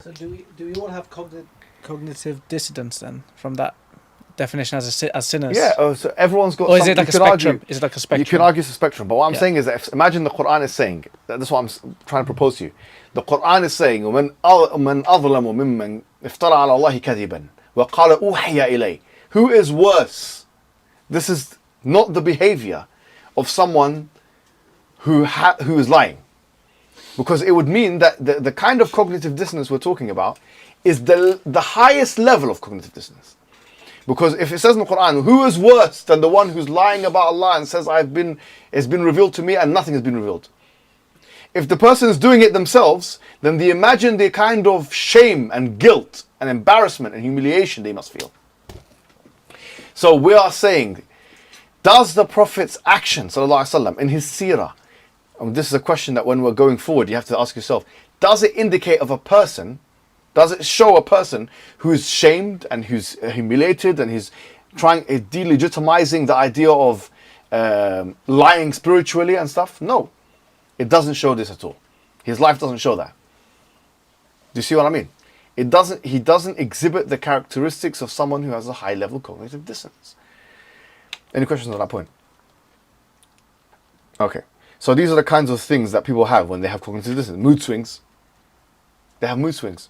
So do we all have cognitive dissonance then from that definition as sinners? Yeah, so everyone's got. Or is it like a spectrum? Is it like a spectrum? You can argue it's a spectrum, but what I'm saying is that imagine the Quran is saying, that's what I'm trying to propose to you. The Quran is saying, وَمَنْ أَظْلَمُ مِمَّنْ افترى على الله كذبا وقال أوحي إليه. Who is worse? This is not the behavior of someone who is lying. Because it would mean that the kind of cognitive dissonance we're talking about is the highest level of cognitive dissonance. Because if it says in the Quran, who is worse than the one who's lying about Allah and says, it's been revealed to me and nothing has been revealed. If the person is doing it themselves, then imagine the kind of shame and guilt and embarrassment and humiliation they must feel. So we are saying, does the Prophet's action, sallallahu alaihi wasallam, in his seerah, and this is a question that when we're going forward, you have to ask yourself, does it indicate of a person, does it show a person who's shamed and who's humiliated and who's delegitimizing the idea of lying spiritually and stuff? No, it doesn't show this at all. His life doesn't show that. Do you see what I mean? He doesn't exhibit the characteristics of someone who has a high level cognitive dissonance. Any questions on that point? Okay. So these are the kinds of things that people have when they have cognitive dissonance. Mood swings. They have mood swings.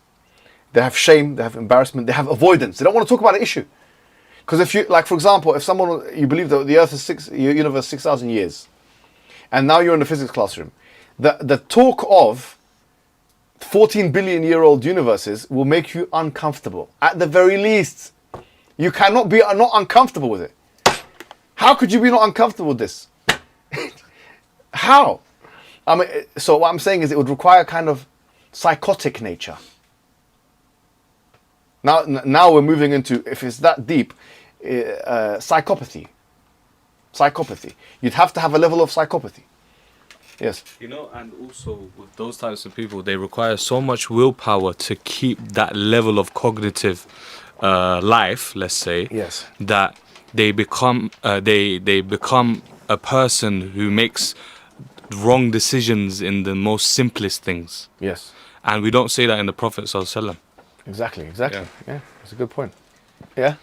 They have shame, they have embarrassment, they have avoidance. They don't want to talk about an issue. Because if you, like for example, if you believe that the earth is universe 6,000 years, and now you're in the physics classroom, the talk of 14 billion year old universes will make you uncomfortable. At the very least, you cannot be not uncomfortable with it. How could you be not uncomfortable with this? How? I mean, so what I'm saying is it would require kind of psychotic nature. Now we're moving into, if it's that deep, psychopathy. Psychopathy. You'd have to have a level of psychopathy. Yes. And also with those types of people, they require so much willpower to keep that level of cognitive life, let's say. Yes. That they become they become a person who makes wrong decisions in the most simplest things. Yes. And we don't say that in the Prophet ﷺ. Exactly. Yeah, that's a good point. Yeah.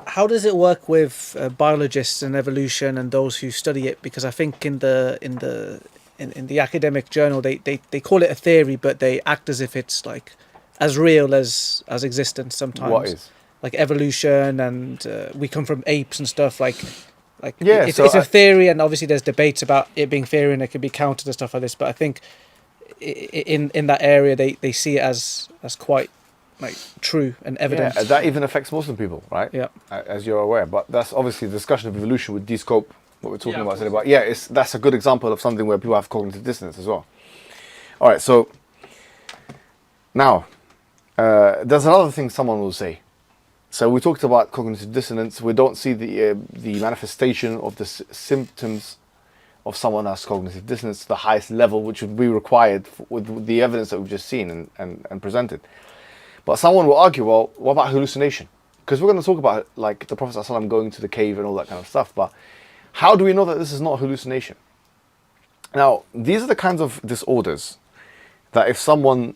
How does it work with biologists and evolution and those who study it? Because I think in the academic journal they call it a theory, but they act as if it's like as real as existence sometimes. What is? Like evolution and we come from apes and stuff like. Yeah, it's a theory, and obviously there's debates about it being theory and it can be countered and stuff like this. But I think in that area they see it as quite like true and evident. Yeah, that even affects Muslim people, right? Yeah, as you're aware. But that's obviously the discussion of evolution would de-scope what we're talking about today. But yeah, that's a good example of something where people have cognitive dissonance as well. All right, so now there's another thing someone will say. So we talked about cognitive dissonance. We don't see the manifestation of the symptoms of someone who has cognitive dissonance to the highest level, which would be required with the evidence that we've just seen and presented. But someone will argue, well, what about hallucination? Because we're going to talk about like the Prophet ﷺ going to the cave and all that kind of stuff. But how do we know that this is not a hallucination? Now, these are the kinds of disorders that if someone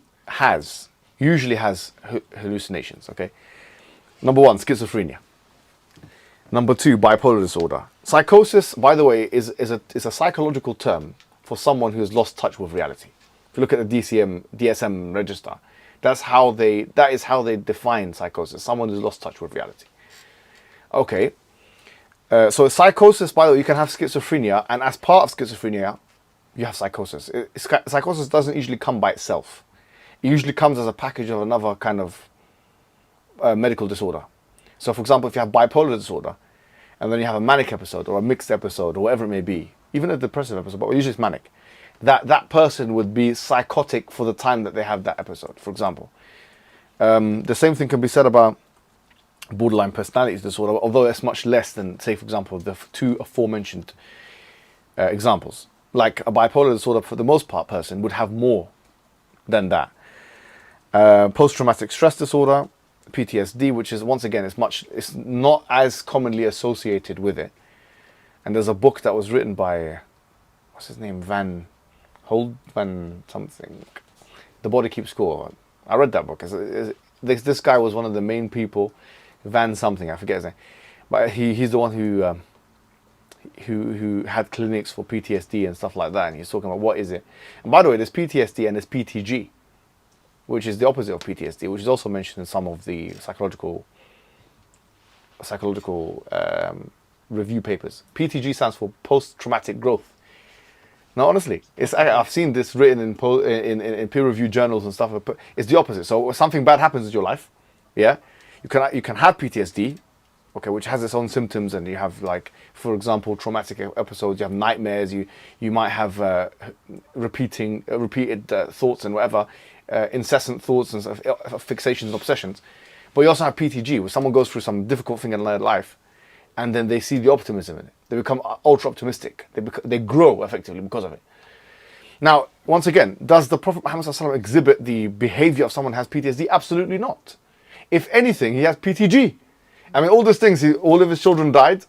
usually has hallucinations, okay? Number 1, schizophrenia. Number 2, bipolar disorder. Psychosis, by the way, is a psychological term for someone who has lost touch with reality. If you look at the DSM register, that is how they define psychosis. Someone who's lost touch with reality. Okay. So psychosis, by the way, you can have schizophrenia, and as part of schizophrenia, you have psychosis. Psychosis doesn't usually come by itself. It usually comes as a package of another kind of medical disorder. So for example, if you have bipolar disorder and then you have a manic episode or a mixed episode or whatever it may be, even a depressive episode, but usually it's manic, that person would be psychotic for the time that they have that episode, for example. The same thing can be said about borderline personality disorder, although it's much less than, say, for example, the two aforementioned examples. Like a bipolar disorder, for the most part, person would have more than that. Post-traumatic stress disorder, PTSD, which is, once again, it's not as commonly associated with it. And there's a book that was written by, what's his name, Van something. The Body Keeps Score. I read that book. This guy was one of the main people, Van something, I forget his name, but he's the one who had clinics for PTSD and stuff like that, and he's talking about what is it. And by the way, there's PTSD and there's PTG, which is the opposite of PTSD, which is also mentioned in some of the psychological review papers. PTG stands for post-traumatic growth. Now, honestly, I've seen this written in peer-reviewed journals and stuff. It's the opposite. So something bad happens in your life, yeah, you can have PTSD, okay, which has its own symptoms, and you have, like, for example, traumatic episodes. You have nightmares. You might have repeated thoughts and whatever, incessant thoughts and fixations and obsessions. But you also have PTG, where someone goes through some difficult thing in their life, and then they see the optimism in it. They become ultra optimistic. They grow effectively because of it. Now, once again, does the Prophet Muhammad ﷺ exhibit the behavior of someone who has PTSD? Absolutely not. If anything, he has PTG. I mean, all these things, all of his children died,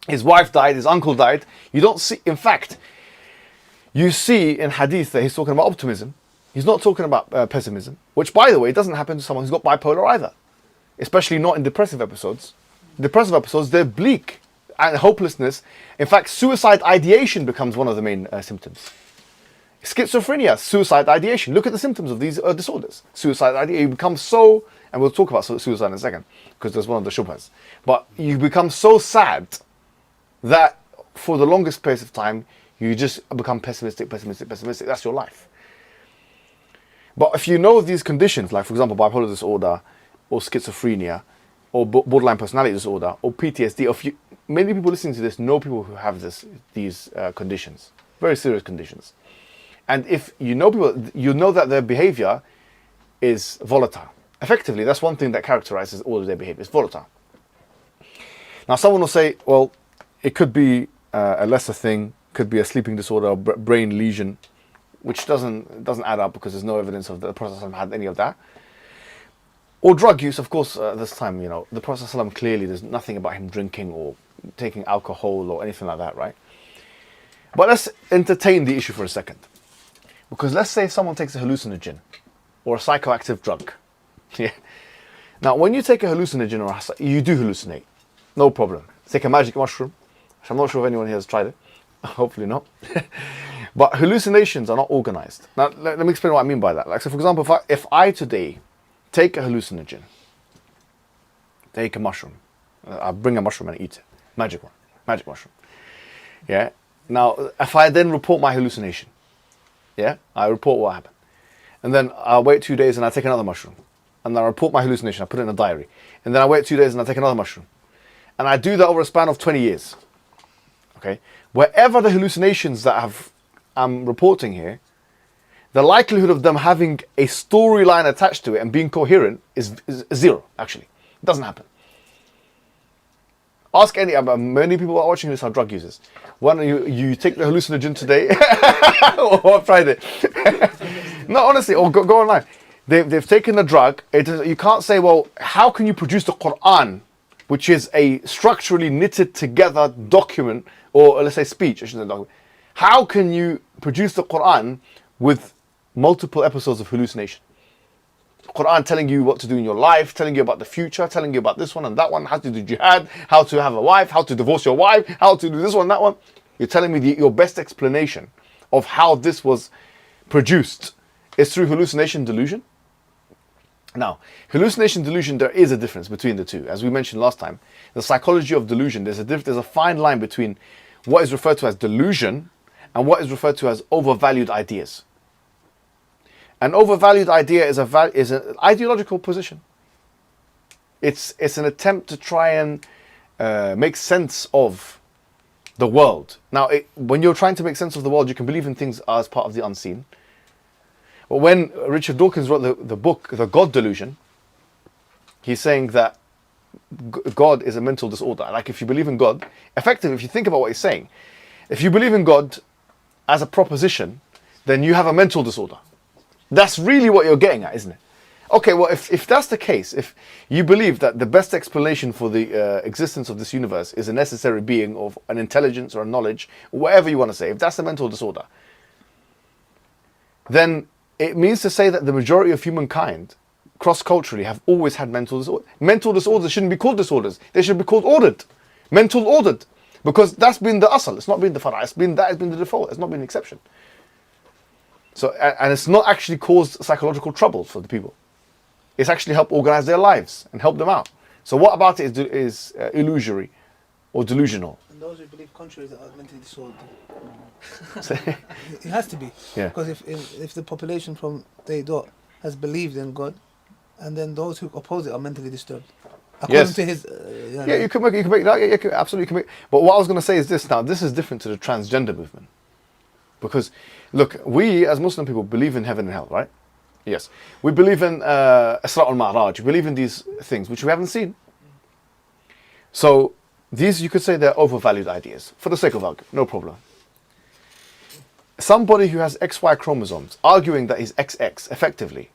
his wife died, his uncle died. You don't see, in fact, you see in hadith that he's talking about optimism. He's not talking about pessimism, which, by the way, doesn't happen to someone who's got bipolar either, especially not in depressive episodes. Depressive episodes, they're bleak and hopelessness. In fact, suicide ideation becomes one of the main symptoms. Schizophrenia, suicide ideation. Look at the symptoms of these disorders. Suicide ideation, you become so, and we'll talk about suicide in a second, because there's one of the shubhas. But you become so sad that for the longest space of time, you just become pessimistic. That's your life. But if you know these conditions, like, for example, bipolar disorder, or schizophrenia, or borderline personality disorder, or PTSD, many people listening to this know people who have these conditions, very serious conditions. And if you know people, you know that their behavior is volatile. Effectively, that's one thing that characterizes all of their behavior. It's volatile. Now, someone will say, well, it could be a lesser thing, could be a sleeping disorder, or brain lesion, which doesn't add up because there's no evidence of the Prophet ﷺ had any of that. Or drug use, of course, this time, the Prophet ﷺ clearly, there's nothing about him drinking or taking alcohol or anything like that, right? But let's entertain the issue for a second. Because let's say someone takes a hallucinogen or a psychoactive drug. Yeah. Now, when you take a hallucinogen, you do hallucinate. No problem. Take a magic mushroom, which I'm not sure if anyone here has tried it. Hopefully not. But hallucinations are not organized. Now, let me explain what I mean by that. Like, so for example, if I today take a hallucinogen, take a mushroom, I bring a mushroom and eat it. Magic mushroom. Yeah. Now, if I then report my hallucination, yeah, I report what happened. And then I wait 2 days and I take another mushroom. And then I report my hallucination, I put it in a diary. And then I wait 2 days and I take another mushroom. And I do that over a span of 20 years. Okay? Wherever the hallucinations that I'm reporting here, the likelihood of them having a storyline attached to it and being coherent is zero, actually. It doesn't happen. Ask many people are watching this are drug users. When you take the hallucinogen today, or Friday. No, honestly, or go online. They've taken the drug. You can't say, well, how can you produce the Quran, which is a structurally knitted together document, or let's say speech, I shouldn't say document. How can you produce the Quran with multiple episodes of hallucination? Quran telling you what to do in your life, telling you about the future, telling you about this one and that one, how to do jihad, how to have a wife, how to divorce your wife, how to do this one, that one. You're telling me your best explanation of how this was produced is through hallucination delusion? Now, hallucination delusion, there is a difference between the two. As we mentioned last time, the psychology of delusion, there's a fine line between what is referred to as delusion and what is referred to as overvalued ideas. An overvalued idea is an ideological position. It's an attempt to try and make sense of the world. Now, when you're trying to make sense of the world, you can believe in things as part of the unseen. But when Richard Dawkins wrote the book, The God Delusion, he's saying that God is a mental disorder. Like, if you believe in God, effectively, if you think about what he's saying, if you believe in God as a proposition, then you have a mental disorder. That's really what you're getting at, isn't it? Okay, well, if that's the case, if you believe that the best explanation for the existence of this universe is a necessary being of an intelligence or a knowledge, whatever you want to say, if that's a mental disorder, then it means to say that the majority of humankind, cross-culturally, have always had mental disorders. Mental disorders shouldn't be called disorders. They should be called ordered. Mental ordered. Because that's been the asal. It's not been the fara'. That has been the default. It's not been the exception. So, and it's not actually caused psychological trouble for the people. It's actually helped organize their lives and help them out. So what about it is illusory or delusional? And those who believe contrary are mentally disordered. It has to be. Yeah. Because if the population from day dot has believed in God, and then those who oppose it are mentally disturbed. According Yes. to his... Yeah, you can make that. Yeah, absolutely, you can make. But what I was going to say is this. Now, this is different to the transgender movement, because look, we as Muslim people believe in heaven and hell, right? Yes, we believe in Isra al-Ma'raj. We believe in these things which we haven't seen. So these, you could say, they're overvalued ideas for the sake of argument. No problem. Somebody who has XY chromosomes arguing that he's XX effectively,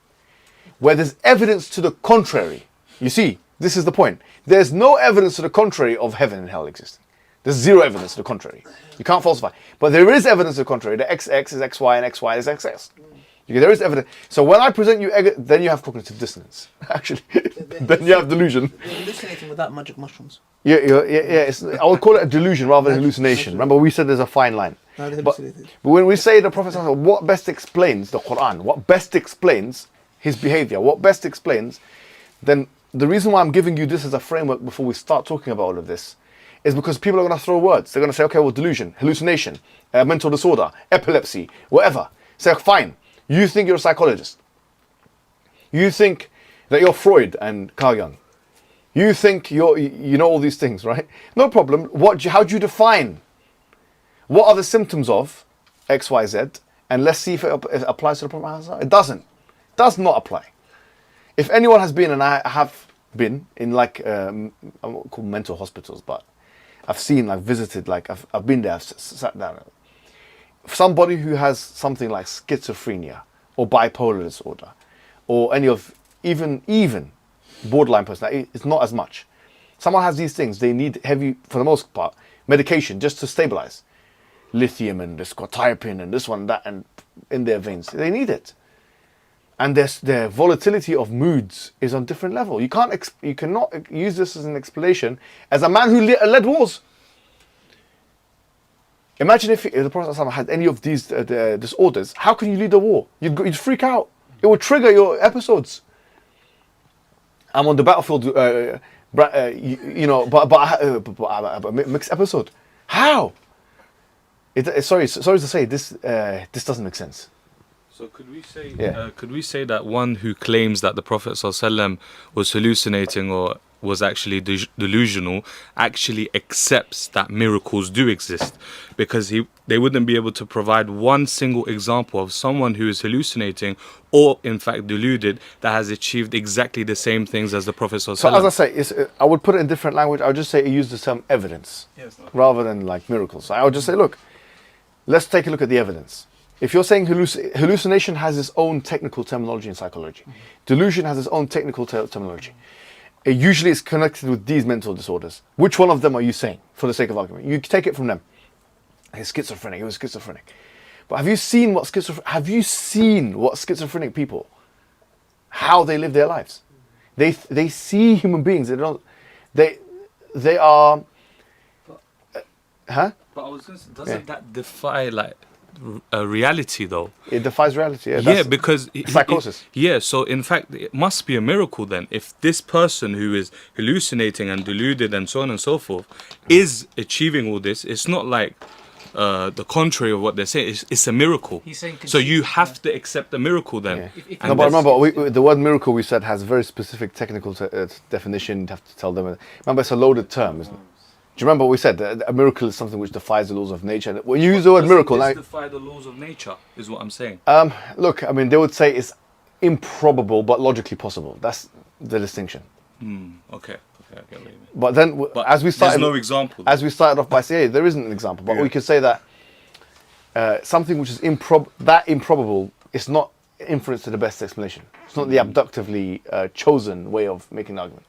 where there's evidence to the contrary. You see, this is the point. There's no evidence to the contrary of heaven and hell existing. There's zero evidence to the contrary. You can't falsify. But there is evidence to the contrary. The XX is XY and XY is XX. There is evidence. So when I present you, then you have cognitive dissonance. Actually, then you have delusion. You're hallucinating without magic mushrooms. Yeah. I would call it a delusion rather than hallucination. Remember, we said there's a fine line. No, they're But hallucinated. when we say the Prophet, what best explains the Quran, what best explains his behavior, what best explains, then the reason why I'm giving you this as a framework before we start talking about all of this is because people are going to throw words. They're going to say, okay, well, delusion, hallucination, mental disorder, epilepsy, whatever. Say, fine. You think you're a psychologist. You think that you're Freud and Carl Jung. You think you know all these things, right? No problem. How do you define? What are the symptoms of X, Y, Z? And let's see if it applies to the Prophet. It doesn't. Does not apply. If anyone has been, and I have been in like I won't call mental hospitals, but I've seen, like visited, like I've been there, I've sat down. Somebody who has something like schizophrenia or bipolar disorder or any of even borderline personality, it's not as much. Someone has these things, they need heavy, for the most part, medication just to stabilize. Lithium and this quetiapine and this one and that and in their veins. They need it. And their volatility of moods is on different level. You cannot use this as an explanation as a man who led wars. Imagine if the Prophet ﷺ had any of these disorders. How can you lead a war? You'd freak out. It would trigger your episodes. I'm on the battlefield, but mixed episode. How? Sorry to say, this doesn't make sense. So could we say that one who claims that the Prophet ﷺ was hallucinating or was actually delusional actually accepts that miracles do exist, because they wouldn't be able to provide one single example of someone who is hallucinating or in fact deluded that has achieved exactly the same things as the Prophet ﷺ. So as I say, I would put it in different language. I would just say use the term evidence rather than like miracles. So I would just say, look, let's take a look at the evidence. If you're saying hallucination has its own technical terminology in psychology, delusion has its own technical terminology. It usually is connected with these mental disorders. Which one of them are you saying, for the sake of argument? You take it from them. He's schizophrenic. He was schizophrenic. But have you seen what schizophrenic people, how they live their lives? They see human beings. They are. Huh? But I was going to say, doesn't that defy like reality though? It defies reality. Yeah, because psychosis. So in fact, it must be a miracle then if this person who is hallucinating and deluded and so on and so forth is achieving all this. It's not like the contrary of what they're saying. It's a miracle. He's saying so you have to accept the miracle then. Yeah. No, but remember, the word miracle we said has a very specific technical definition. You have to tell them. Remember, it's a loaded term, isn't it? Do you remember what we said? A miracle is something which defies the laws of nature. When you use the word miracle, does this defy the laws of nature? Is what I'm saying. Look, I mean, they would say it's improbable but logically possible. That's the distinction. Okay, I get what you mean. But then, as we started, there's no example. As we started off by saying, there isn't an example. But we could say that something which is improbable is not inference to the best explanation. It's not the abductively chosen way of making an argument.